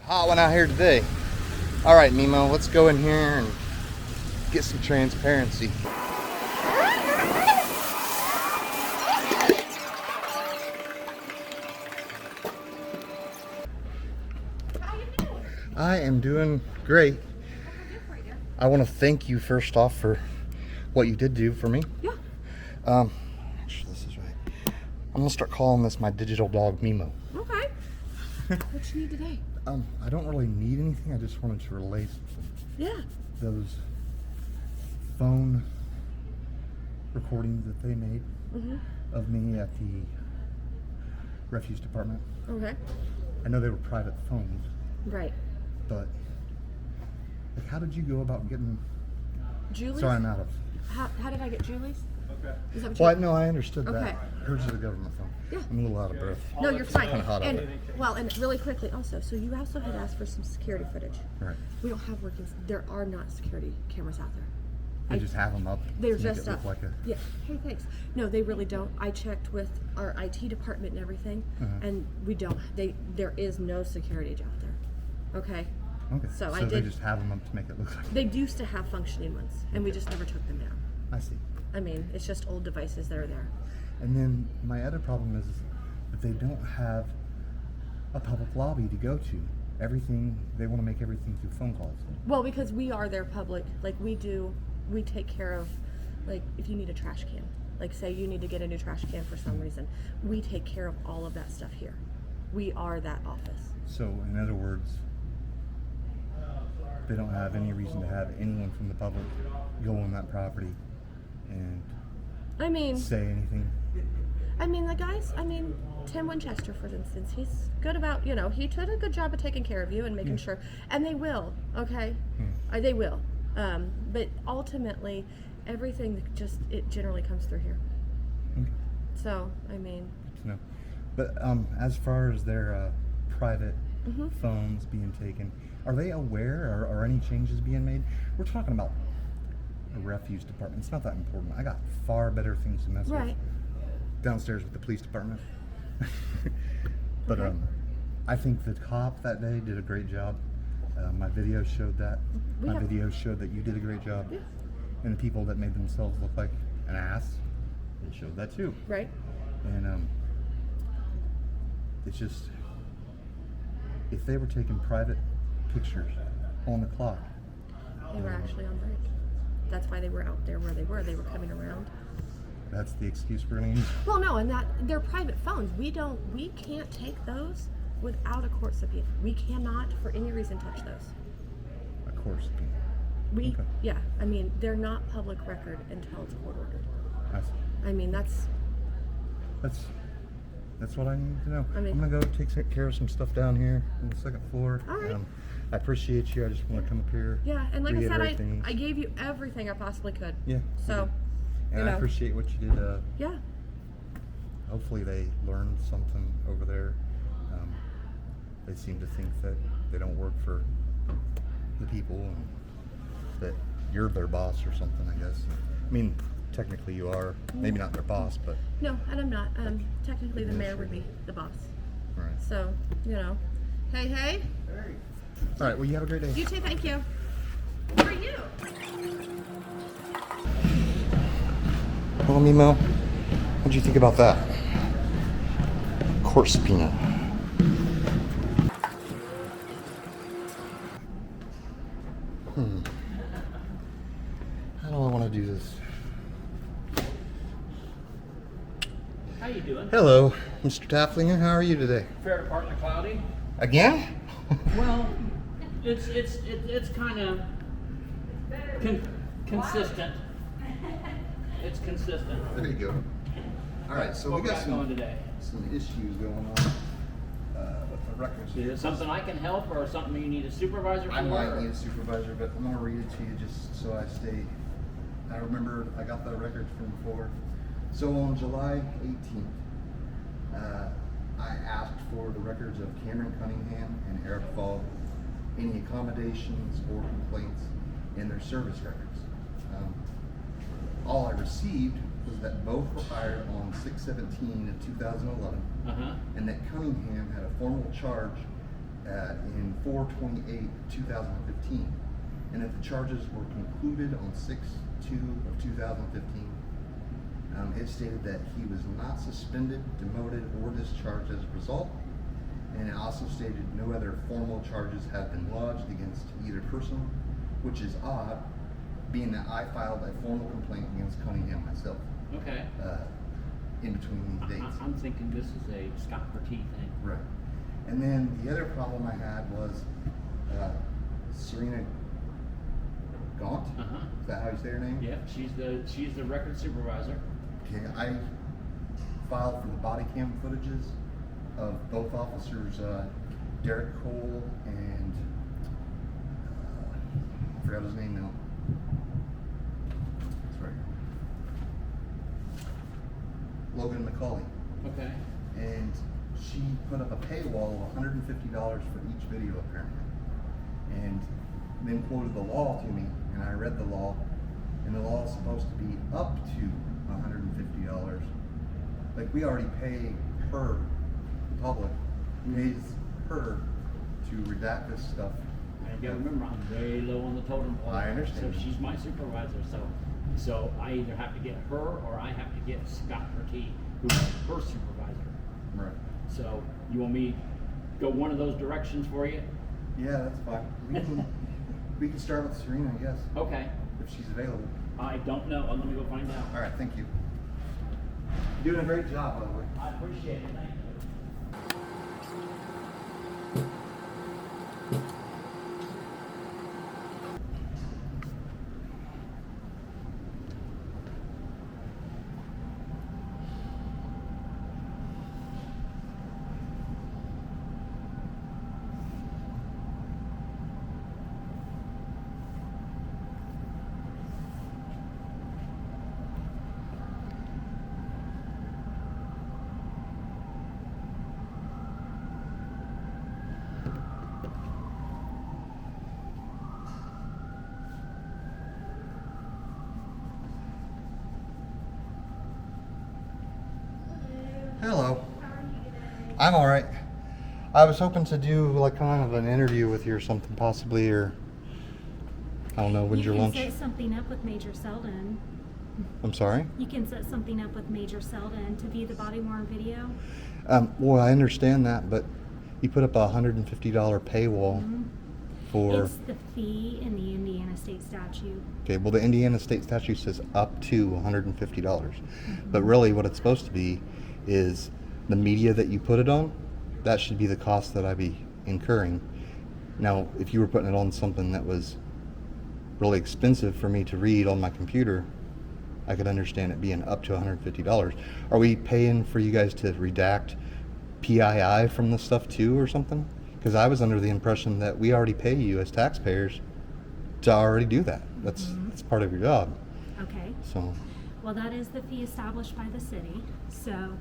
Hot one out here today. All right, Mimo, let's go in here and get some transparency. I am doing great. I want to thank you first off for what you did do for me. Yeah. Actually, this is right. I'm gonna start calling this my digital dog, Mimo. Okay. What you need today? I don't really need anything. I just wanted to relate those phone recordings that they made of me at the refuse department. Okay. I know they were private phones. Right. But like, how did you go about getting? Julie's? Sorry, I'm out of. How did I get Julie's? Okay. Is that what Well, no, I understood that. Okay. Hers is a government phone. Yeah. I'm a little out of breath. No, you're fine. Kinda hot out And there. well, and really quickly also, so you also had asked for some security footage. Right. We don't have working. There are not security cameras out there. They just have them up. They're to make just it look up. like a. Yeah. Hey, thanks. No, they really don't. I checked with our IT department and everything, and we don't. There is no security out there. Okay. Okay. So I they did. just have them up to make it look like. They used to have functioning ones, and we just never took them down. I see. I mean, it's just old devices that are there. And then my other problem is that they don't have a public lobby to go to. Everything, they want to make everything through phone calls. Well, because we are their public, like we take care of, like if you need a trash can, like say you need to get a new trash can for some reason, we take care of all of that stuff here. We are that office. So in other words, they don't have any reason to have anyone from the public go on that property and I mean, say anything. the guys, Tim Winchester, for instance, he's good about, he did a good job of taking care of you and making sure, and they will, okay? They will. But ultimately, everything it generally comes through here. Okay. So, Good to know. But as far as their private phones being taken, are they aware? Are any changes being made? We're talking about a refuse department. It's not that important. I got far better things to mess with downstairs with the police department. But I think the cop that day did a great job. My video showed that. My video showed that you did a great job. Yeah. And the people that made themselves look like an ass, they showed that too. Right. And it's just, if they were taking private pictures on the clock. They were actually on break. That's why they were out there where they were. They were coming around. That's the excuse we're gonna use? Well, no, and they're private phones. We can't take those without a court subpoena. We cannot, for any reason, touch those. A court subpoena. Okay. Yeah, they're not public record until it's court ordered. I see. That's what I need to know. I'm gonna go take care of some stuff down here on the second floor. All right. I appreciate you. I just want to come up here. Yeah, and like I said, things. I gave you everything I possibly could. Yeah. So. And I appreciate what you did. Yeah. Hopefully they learned something over there. They seem to think that they don't work for the people and that you're their boss or something, I guess. Technically you are. Maybe not their boss, but... No, and I'm not. Technically the mayor would be the boss. All right. So, Hey. Hey. All right, well, you have a great day. You too, thank you. For you. Well, Mimo, what'd you think about that? Court subpoena. How do I want to do this? How you doing? Hello, Mr. Tafflinger. How are you today? Fair to partner cloudy? Again? Well, it's kind of consistent. It's consistent. There you go. All right, so What we got going today? some issues going on with the records. Is it something I can help or something you need a supervisor for? I might need a supervisor, but I'm going to read it to you just so I remember I got the records from before. So on July 18th, I asked for the records of Cameron Cunningham and Eric Fogg, any accommodations or complaints in their service records. All I received was that both were hired on 6/17 of 2011, and that Cunningham had a formal charge in 4/28/2015, and that the charges were concluded on 6/2/2015. It stated that he was not suspended, demoted, or discharged as a result, and it also stated no other formal charges have been lodged against either person, which is odd, being that I filed a formal complaint against Cunningham myself Okay. in between these dates. I'm thinking this is a Scott for T thing. Right. And then the other problem I had was Serena Gaunt. Is that how you say her name? Yeah, she's the record supervisor. Okay, I filed for the body cam footages of both officers, Derek Cole and I forgot his name now. That's right. Logan McCauley. Okay. And she put up a paywall of $150 for each video apparently. And then quoted the law to me, and I read the law, and the law is supposed to be up to $150. Like, we already pay her, the public, pays her to redact this stuff. And you gotta remember, I'm very low on the totem pole. I understand. So she's my supervisor. So I either have to get her or I have to get Scott for T, who's her supervisor. Right. So you want me to go one of those directions for you? Yeah, that's fine. We can start with Serena, I guess, Okay. if she's available. I don't know. Let me go find out. All right, thank you. You're doing a great job, by the way. I appreciate it. Thank you. Hello. I'm all right. I was hoping to do like kind of an interview with you or something, possibly, or I don't know. When's your lunch? You can set something up with Major Selden. I'm sorry. You can set something up with Major Selden to view the body worn video. Well, I understand that, but you put up a $150 paywall for. It's the fee in the Indiana state statute. Okay, well, the Indiana state statute says up to $150, but really, what it's supposed to be is the media that you put it on. That should be the cost that I be incurring. Now, if you were putting it on something that was really expensive for me to read on my computer, I could understand it being up to $150. Are we paying for you guys to redact PII from this stuff too or something? Because I was under the impression that we already pay you as taxpayers to already do that. That's part of your job. Okay. So, Well, that is the fee established by the city. So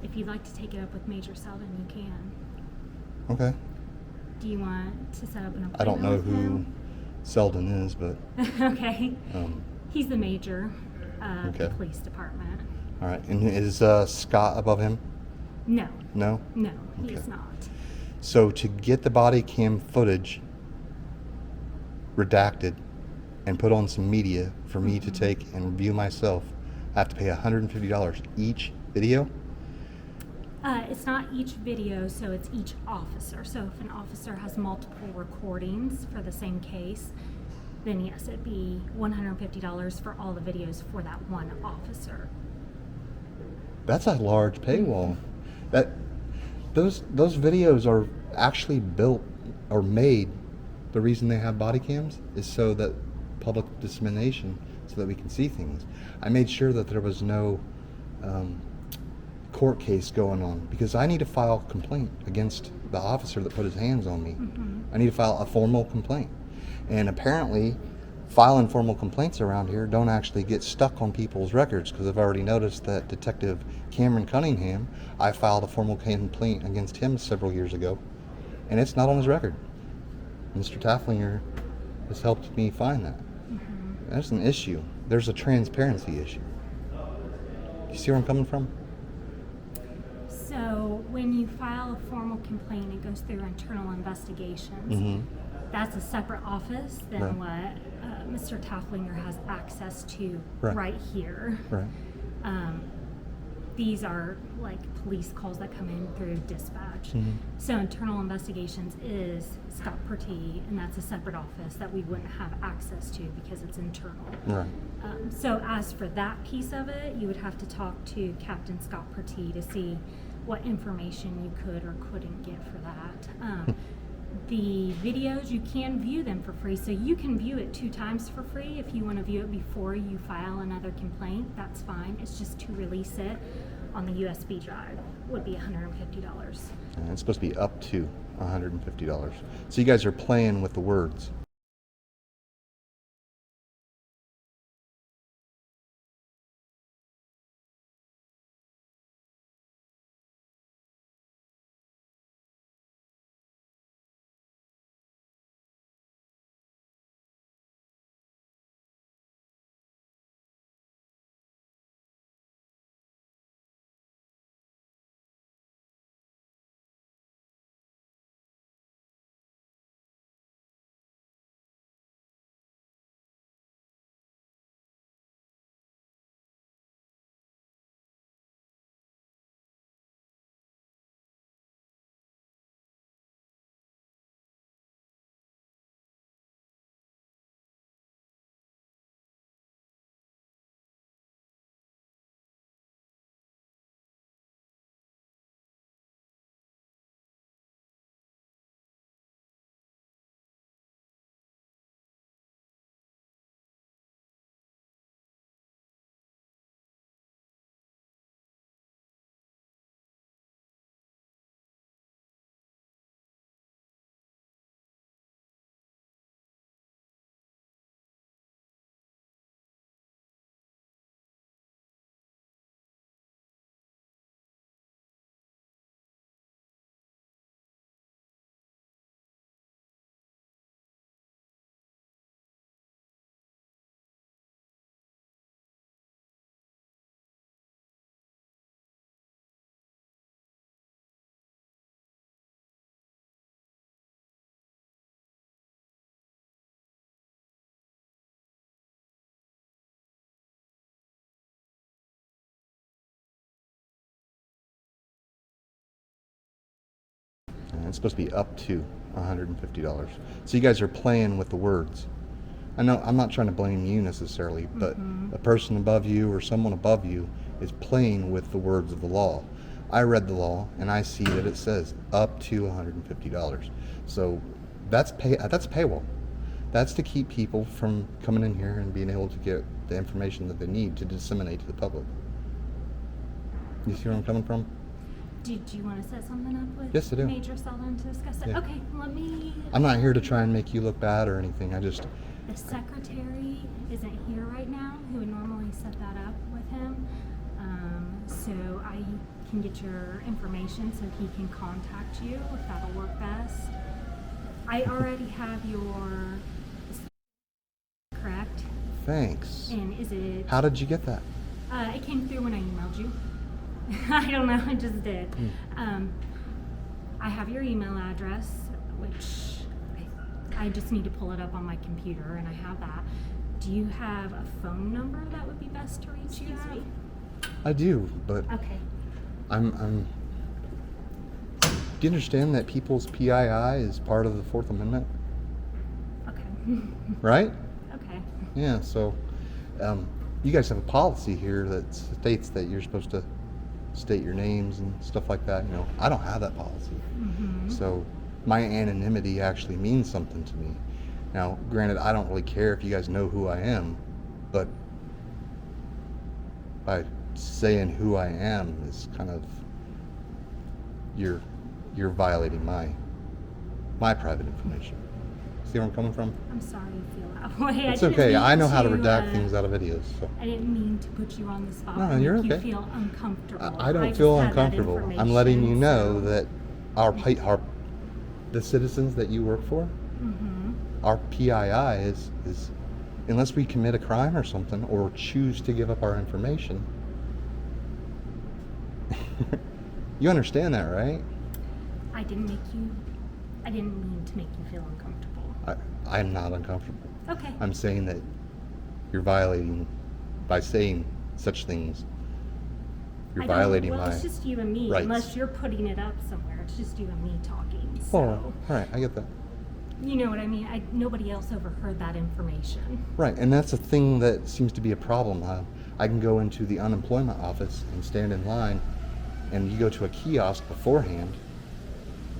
if you'd like to take it up with Major Selden, you can. okay. Do you want to set up an appointment I don't know with who him? Selden is, but Okay. um, He's the major of the Okay. police department. all right. And is Scott above him? No, No? no, he Okay. is not. So to get the body cam footage redacted and put on some media for me to take and review myself, I have to pay $150 each video? It's not each video, so it's each officer. So if an officer has multiple recordings for the same case, then yes, it'd be $150 for all the videos for that one officer. That's a large paywall. Those videos are actually built or made. The reason they have body cams is so that public dissemination, so that we can see things. I made sure that there was no court case going on because I need to file a complaint against the officer that put his hands on me. I need to file a formal complaint. And apparently, filing formal complaints around here don't actually get stuck on people's records because I've already noticed that Detective Cameron Cunningham, I filed a formal complaint against him several years ago, and it's not on his record. Mr. Tafflinger has helped me find that. That's an issue. There's a transparency issue. You see where I'm coming from? So So when you file a formal complaint, it goes through internal investigations. Mm-hmm. That's a separate office than Right. what Mr. Tafflinger has access to Right. right here. Right. These are like police calls that come in through dispatch. Mm-hmm. So internal investigations is Scott Pertee, and that's a separate office that we wouldn't have access to because it's internal. Right. So as for that piece of it, you would have to talk to Captain Scott Pertee to see what information you could or couldn't get for that. The videos, you can view them for free, so you can view it 2 times for free. If you want to view it before you file another complaint, that's fine. It's just to release it on the USB drive would be $150. And it's supposed to be up to $150. So you guys are playing with the words. And it's supposed to be up to $150. So you guys are playing with the words. I know I'm not trying to blame you necessarily, but a person above you or someone above you is playing with the words of the law. I read the law and I see that it says up to $150. So that's paywall. That's to keep people from coming in here and being able to get the information that they need to disseminate to the public. You see where I'm coming from? Did you want to set something up with Yes, I do. Major Sullivan to discuss it? Yeah. Okay, let me... I'm not here to try and make you look bad or anything. The secretary isn't here right now, who would normally set that up with him. So I can get your information so he can contact you if that'll work best. I already have your... correct? Thanks. And is it... How did you get that? It came through when I emailed you. I don't know, I just did. I have your email address, which I just need to pull it up on my computer, and I have that. Do you have a phone number that would be best to reach you at? I do, but Okay. I'm. Do you understand that people's PII is part of the Fourth Amendment, Okay. right? Okay. Yeah. So, you guys have a policy here that states that you're supposed to state your names and stuff like that. You know, I don't have that policy. So my anonymity actually means something to me. Now, granted, I don't really care if you guys know who I am, but by saying who I am is kind of you're violating my private information. See where I'm coming from? I'm sorry you feel that way. It's okay. I know how to redacted redacted things out of videos. So. I didn't mean to put you on the spot. No, and you're make okay. You feel uncomfortable. I don't just feel had that uncomfortable. I'm letting you information, know so- that the citizens that you work for, our PII is unless we commit a crime or something or choose to give up our information, You understand that, right? I didn't mean to make you feel uncomfortable. I'm not uncomfortable. Okay. I'm saying that you're violating, by saying such things, you're violating well, my it's just you and me. rights. Unless you're putting it up somewhere, it's just you and me talking. So, Oh, right, I get that. you know what I mean? Nobody else overheard that information. Right, and that's a thing that seems to be a problem. I can go into the unemployment office and stand in line, and you go to a kiosk beforehand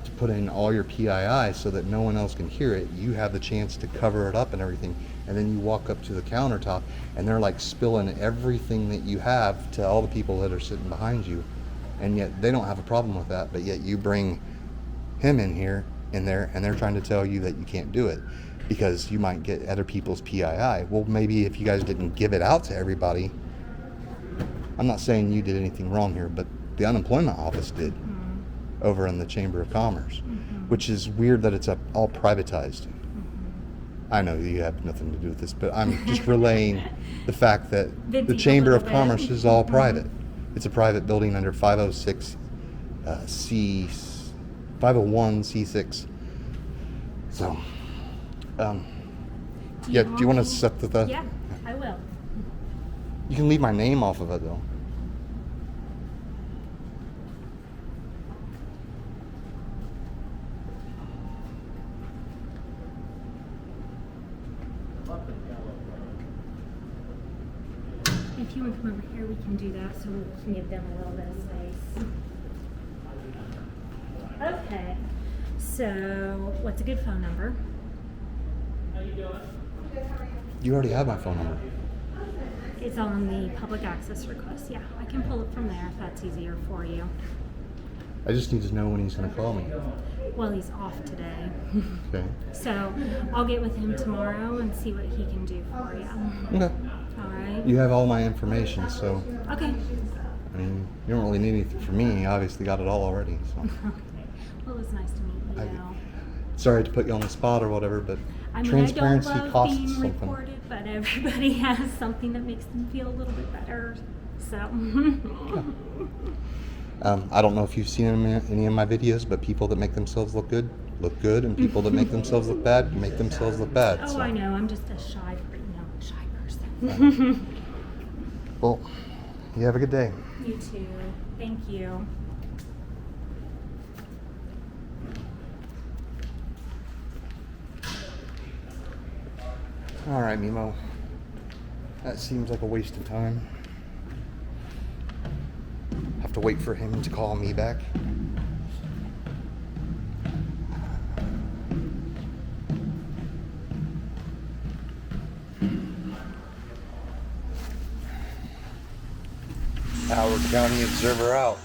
to put in all your PII so that no one else can hear it. You have the chance to cover it up and everything, and then you walk up to the countertop, and they're like spilling everything that you have to all the people that are sitting behind you, and yet they don't have a problem with that, but yet you bring him in there, and they're trying to tell you that you can't do it because you might get other people's PII. Well, maybe if you guys didn't give it out to everybody, I'm not saying you did anything wrong here, but the unemployment office did over in the Chamber of Commerce, which is weird that it's all privatized. I know you have nothing to do with this, but I'm just relaying the fact that Venting the a Chamber of little bit. Commerce is all private. It's a private building under 501 C6. So, yeah, do you want to set the? Yeah, I will. You can leave my name off of it though. If you want to come over here, we can do that so we can give them a little bit of space. Okay, so what's a good phone number? You already have my phone number. It's on the public access request. Yeah, I can pull it from there if that's easier for you. I just need to know when he's going to call me. Well, he's off today. Okay. So I'll get with him tomorrow and see what he can do for you. Okay. All right? You have all my information, so Okay. I mean, you don't really need anything from me. You obviously got it all already. So, Okay. Well, it was nice to meet you. sorry to put you on the spot or whatever, but I mean, transparency I don't love costs being something. recorded, but everybody has something that makes them feel a little bit better. So, I don't know if you've seen any of my videos, but people that make themselves look good, and people that make themselves look bad, make themselves look bad. oh, So. I know. I'm just a shy person. Well, you have a good day. You too. Thank you. All right, Mimo. That seems like a waste of time. Have to wait for him to call me back. Howard County Observer out.